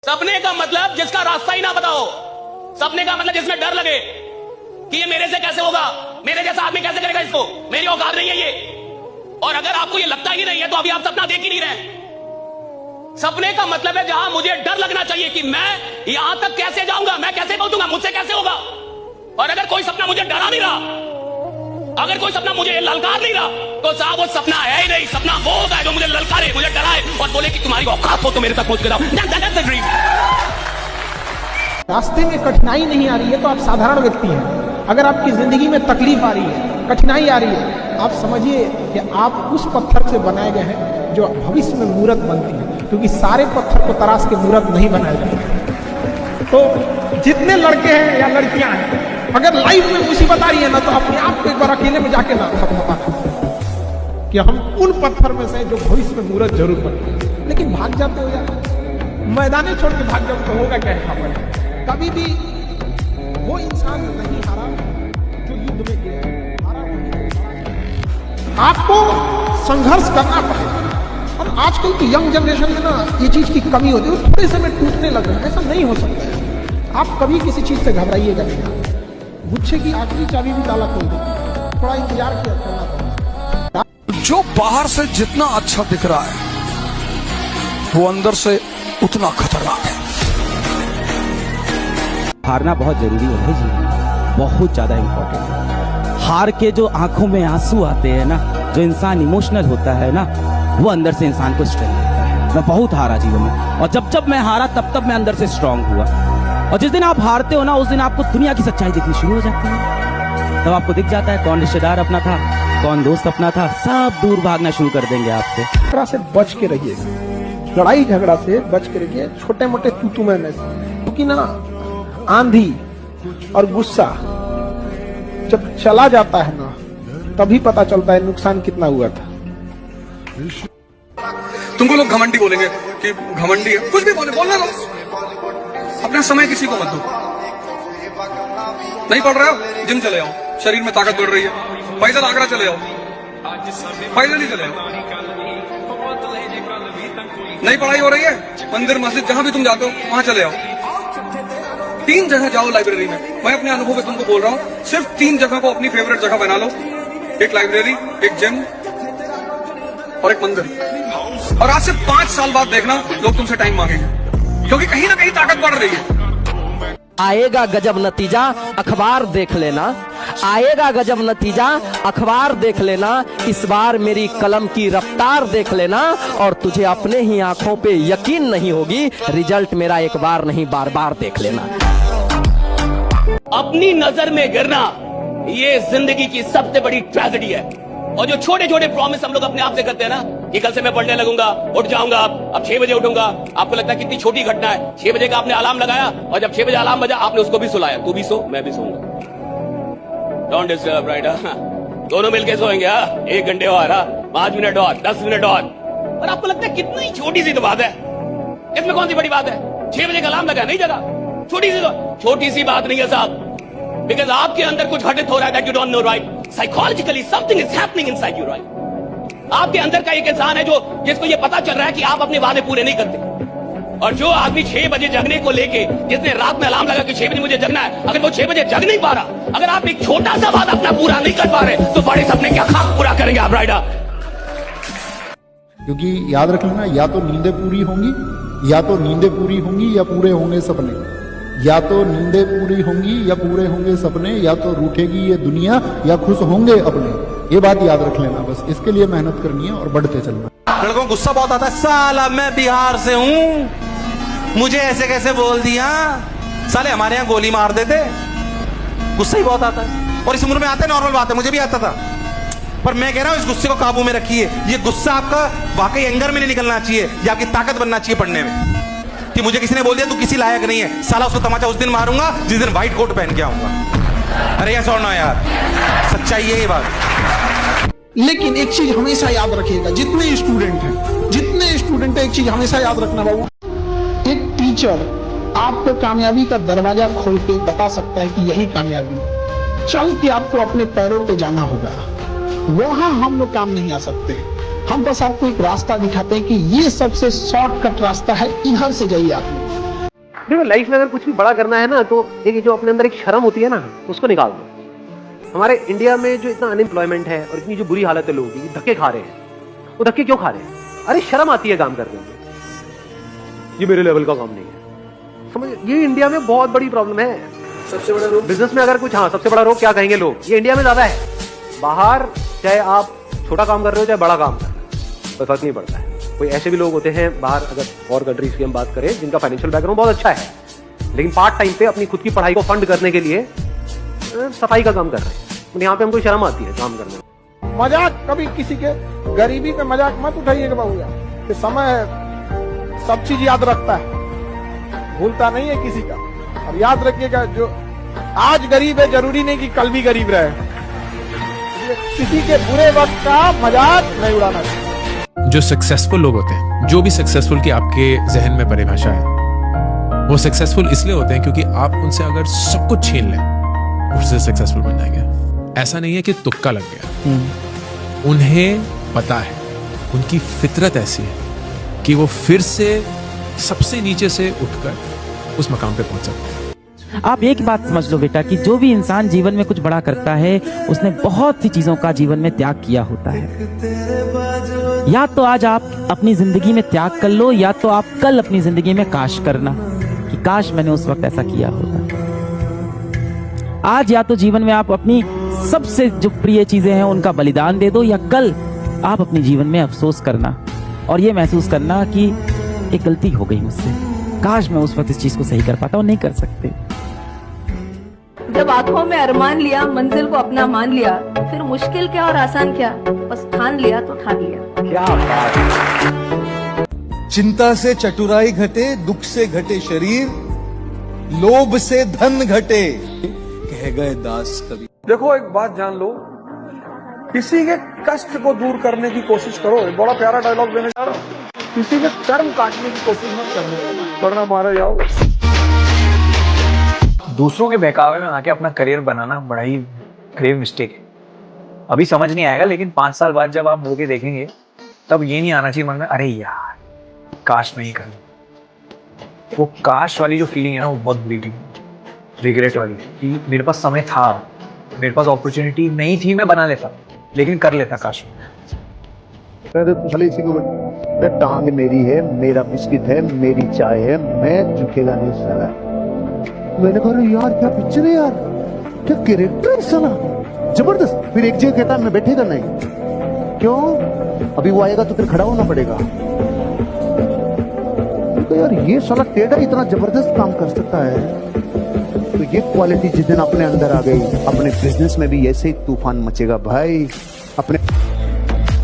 सपने का मतलब जिसका रास्ता ही ना पता हो, सपने का मतलब जिसमें डर लगे कि ये मेरे से कैसे होगा, मेरे जैसा आदमी कैसे करेगा इसको, मेरी औकात नहीं है ये। और अगर आपको ये लगता ही नहीं है तो अभी आप सपना देख ही नहीं रहे। सपने का मतलब है जहां मुझे डर लगना चाहिए कि मैं यहां तक कैसे जाऊंगा, मैं कैसे पहुंचूंगा, मुझसे कैसे होगा। और अगर कोई सपना मुझे डरा नहीं रहा, अगर कोई सपना मुझे ललकार नहीं रहा, तो साहब वो सपना है ही नहीं। सपना वो होता है जो मुझे ललकारे, मुझे डराए और बोले कि तुम्हारी औकात हो तो मेरे तक पहुंच के जाओ। That's the dream। रास्ते में कठिनाई नहीं आ रही है तो आप साधारण व्यक्ति हैं। अगर आपकी जिंदगी में तकलीफ आ रही है, कठिनाई आ रही है, आप समझिए कि आप उस पत्थर से बनाए गए हैं जो भविष्य में मूर्त बनती है, क्योंकि सारे पत्थर को तराश के मूर्त नहीं बनाए जाते। तो जितने लड़के हैं या लड़कियां हैं, अगर लाइफ में मुसीबत आ रही है ना, तो अपने आप को एक बार अकेले में जाके ना खत्म कि हम उन पत्थर में से जो भविष्य में मूर्त जरूर बनते। लेकिन भाग जाते हो यार, मैदाने छोड़ के भाग जाओ तो होगा क्या यहाँ पर? कभी भी वो इंसान नहीं हारा जो युद्ध में गया, आपको संघर्ष करना पड़ेगा। और आजकल की यंग जनरेशन में ना ये चीज की कमी होती है, थोड़े समय टूटने लग रहा है। ऐसा नहीं हो सकता है। आप कभी किसी चीज से घबराइएगा नहीं। गुच्छे की आखिरी चाबी भी ताला खोल देती, थोड़ा इंतजार किया करना पड़ेगा। जो बाहर से जितना अच्छा दिख रहा है वो अंदर से उतना खतरनाक है। हारना बहुत जरूरी है भाई जी, बहुत ज्यादा इंपॉर्टेंट है। हार के जो आंखों में आंसू आते हैं ना, जो इंसान इमोशनल होता है ना, वो अंदर से इंसान को स्ट्रेंथ देता है। मैं बहुत हारा जीवन में, और जब जब मैं हारा तब मैं अंदर से स्ट्रांग हुआ। और जिस दिन आप हारते हो ना, उस दिन आपको दुनिया की सच्चाई दिखनी शुरू हो जाती है। तब आपको दिख जाता है कौन रिश्तेदार अपना था, कौन दोस्त अपना था, सब दूर भागना शुरू कर देंगे आपसे। झगड़ा से बच के रहिए, लड़ाई झगड़ा से बच के रहिए, छोटे मोटे तू मैं से, क्योंकि ना आंधी और गुस्सा जब चला जाता है ना, तभी पता चलता है नुकसान कितना हुआ था। तुमको लोग घमंडी बोलेंगे कि घमंडी है, कुछ भी बोलना दो, अपना समय किसी को मत दो। नहीं पढ़ रहे हो, जिम चले आओ, शरीर में ताकत बढ़ रही है। पैदल आगरा चले आओ, पैदल ही चले आओ। नहीं पढ़ाई हो रही है, मंदिर मस्जिद जहां भी तुम जाते हो वहां चले आओ। 3 जगह जाओ लाइब्रेरी में। मैं अपने अनुभव में तुमको बोल रहा हूँ, सिर्फ 3 जगह को अपनी फेवरेट जगह बना लो। एक लाइब्रेरी, एक जिम और एक मंदिर। और आज से 5 साल बाद देखना लोग तुमसे टाइम मांगेंगे, क्योंकि कहीं ना कहीं ताकत बढ़ रही है। आएगा गजब नतीजा, अखबार देख लेना। आएगा गजब नतीजा, अखबार देख लेना। इस बार मेरी कलम की रफ्तार देख लेना, और तुझे अपने ही आंखों पे यकीन नहीं होगी। रिजल्ट मेरा एक बार नहीं बार बार देख लेना। अपनी नजर में गिरना ये जिंदगी की सबसे बड़ी ट्रेजेडी है। और जो छोटे छोटे प्रॉमिस हम लोग अपने आप से करते हैं ना, कि कल से मैं पढ़ने लगूंगा, उठ जाऊंगा, अब 6 बजे उठूंगा। आपको लगता है कितनी छोटी घटना है, 6 बजे का आपने अलार्म लगाया, और जब 6 बजे अलार्म बजा आपने उसको भी सुलाया। तू भी सो, मैं भी सोऊंगा, डोंट डिस्टर्ब, राइट? दोनों मिलके सोएंगे। 1 घंटे और, 5 मिनट और, 10 मिनट और आपको लगता है कितनी छोटी सी तो बात है, इसमें कौन सी बड़ी बात है? 6 बजे का अलार्म लगा, नहीं जगा, छोटी सी बात नहीं है साहब। बिकॉज आपके अंदर कुछ घटित हो रहा है, that you don't know, right? Psychologically something is happening inside you, right? आपके अंदर का एक इंसान है जो जिसको ये पता चल रहा है कि आप अपने वादे पूरे नहीं करते। और जो आदमी 6 बजे जगने को लेके, जिसने रात में अलार्म लगा कि 6 बजे मुझे जगना है, अगर वो 6 बजे जग नहीं पा रहा, अगर आप एक छोटा सा वादा अपना पूरा नहीं कर पा रहे, तो बड़े सपने क्या खाक पूरा करेंगे आप, राइट? क्योंकि याद रख लेना, या तो नींदें पूरी होंगी, या तो नींदें पूरी होंगी या पूरे होंगे सपने। या तो नींदें पूरी होंगी या पूरे होंगे सपने, या तो रूठेगी ये दुनिया या खुश होंगे अपने। ये बात याद रख लेना, बस इसके लिए मेहनत करनी है और बढ़ते चलना। लड़कों को गुस्सा बहुत आता है, साला मैं बिहार से हूं, मुझे ऐसे कैसे बोल दिया, साले हमारे यहाँ गोली मार देते। गुस्सा ही बहुत आता है, और इस उम्र में आता है, नॉर्मल बात है, मुझे भी आता था। पर मैं कह रहा हूं इस गुस्से को काबू में रखिए। ये गुस्सा आपका वाकई एंगर में नहीं निकलना चाहिए, ये आपकी ताकत बनना चाहिए पढ़ने में। कि मुझे किसी ने बोल दिया तू किसी लायक नहीं है, साला उसको तमाचा उस दिन मारूंगा जिस दिन व्हाइट कोट पहन के आऊंगा। अरे ऐसा ना यार, सच्चाई है ये बात। लेकिन एक चीज हमेशा याद रखिएगा, जितने स्टूडेंट है, एक चीज हमेशा याद रखना बाबू, एक टीचर आपको कामयाबी का दरवाजा खोल के बता सकता है कि यही कामयाबी। चल के आपको अपने पैरों पे जाना होगा, वहां हम लोग काम नहीं आ सकते। हम बस आपको एक रास्ता दिखाते हैं कि ये सबसे शॉर्टकट रास्ता है, इधर से जाइए आप। देखो लाइफ में अगर कुछ भी बड़ा करना है ना, तो देखिए जो अपने अंदर एक शर्म होती है ना, उसको निकाल दो। हमारे इंडिया में जो इतना अनएम्प्लॉयमेंट है और इतनी जो बुरी हालत है लोगों की, धक्के खा रहे हैं। वो धक्के क्यों खा रहे हैं? अरे शर्म आती है काम करने में, ये मेरे लेवल का काम नहीं है। समझ, ये इंडिया में बहुत बड़ी प्रॉब्लम है। सबसे बड़ा रोग बिजनेस में अगर कुछ, हाँ सबसे बड़ा रोग क्या कहेंगे लोग, ये इंडिया में ज्यादा है। बाहर चाहे आप छोटा काम कर रहे हो चाहे बड़ा काम कर रहे हो, कोई फर्क नहीं पड़ता है। कोई ऐसे भी लोग होते हैं बाहर, अगर और कंट्रीज की हम बात करें, जिनका फाइनेंशियल बैकग्राउंड बहुत अच्छा है, लेकिन पार्ट टाइम पे अपनी खुद की पढ़ाई को फंड करने के लिए सफाई का काम कर रहे हैं। यहाँ पे हमको शर्म आती है काम करने में। मजाक कभी किसी के गरीबी पे मजाक मत उठाइएगा बाबूया, कि समय सब चीज याद रखता है, भूलता नहीं है किसी का। और याद रखिएगा, जो आज गरीब है जरूरी नहीं कि कल भी गरीब रहे। किसी के बुरे वक्त का मजाक नहीं उड़ाना चाहिए। जो सक्सेसफुल लोग होते हैं, जो भी सक्सेसफुल की आपके जहन में परिभाषा है, वो सक्सेसफुल इसलिए होते हैं क्योंकि आप उनसे अगर सब कुछ छीन लें उससे सक्सेसफुल बन जाएंगे। ऐसा नहीं है कि तुक्का लग गया। उन्हें पता है, उनकी फितरत ऐसी है कि वो फिर से सबसे नीचे से उठकर उस मकाम पे पहुंच सकते हैं। आप एक बात समझ लो बेटा कि जो भी इंसान जीवन में कुछ बड़ा करता है, उसने बहुत सी चीजों का जीवन में त्याग किया होता है। या तो आज आप अपनी जिंदगी में त्याग कर लो, या तो आप कल अपनी जिंदगी में काश करना कि काश मैंने उस वक्त ऐसा किया होता। आज या तो जीवन में आप अपनी सबसे जो प्रिय चीजें हैं उनका बलिदान दे दो, या कल आप अपने जीवन में अफसोस करना और ये महसूस करना कि एक गलती हो गई मुझसे, काश मैं उस वक्त इस चीज को सही कर पाता, और नहीं कर सकते। जब आंखों में अरमान लिया, मंजिल को अपना मान लिया, फिर मुश्किल क्या और आसान क्या, बस ठान लिया तो ठान लिया। क्या बात है। चिंता से चतुराई घटे, दुख से घटे शरीर, लोभ से धन घटे, कह गए दास कवि। देखो एक बात जान लो, किसी के कष्ट को दूर करने की कोशिश करो। एक बड़ा प्यारा डायलॉग देने जा रहा हूँ, किसी के कर्म काटने की कोशिश मत करने, वरना मारे जाओ। दूसरों के बहकावे में आके अपना करियर बनाना बड़ा ही ग्रेव मिस्टेक है। अभी समझ नहीं आएगा, लेकिन 5 साल बाद जब आप होके देखेंगे, तब ये नहीं आना चाहिए मन में, अरे यार काश नहीं कर। वो काश वाली जो फीलिंग है ना, वो बहुत बुरी थी, रिग्रेट वाली, कि मेरे पास समय था, मेरे पास अपॉर्चुनिटी नहीं थी, मैं बना लेता, लेकिन कर लेता काश। टांग मेरी है, मेरा बिस्किट है, मेरी चाय है, मैं झुकेगा नहीं साला। मैंने कहा यार क्या पिक्चर है यार, क्या कैरेक्टर है साला, जबरदस्त। फिर एक जगह कहता मैं बैठेगा नहीं, क्यों? अभी वो आएगा तो फिर खड़ा होना पड़ेगा। तो यार ये साला टेढ़ा इतना जबरदस्त काम कर सकता है। तो ये क्वालिटी जिस दिन अपने अंदर आ गई, अपने बिजनेस में भी ऐसे ही तूफान मचेगा भाई। अपने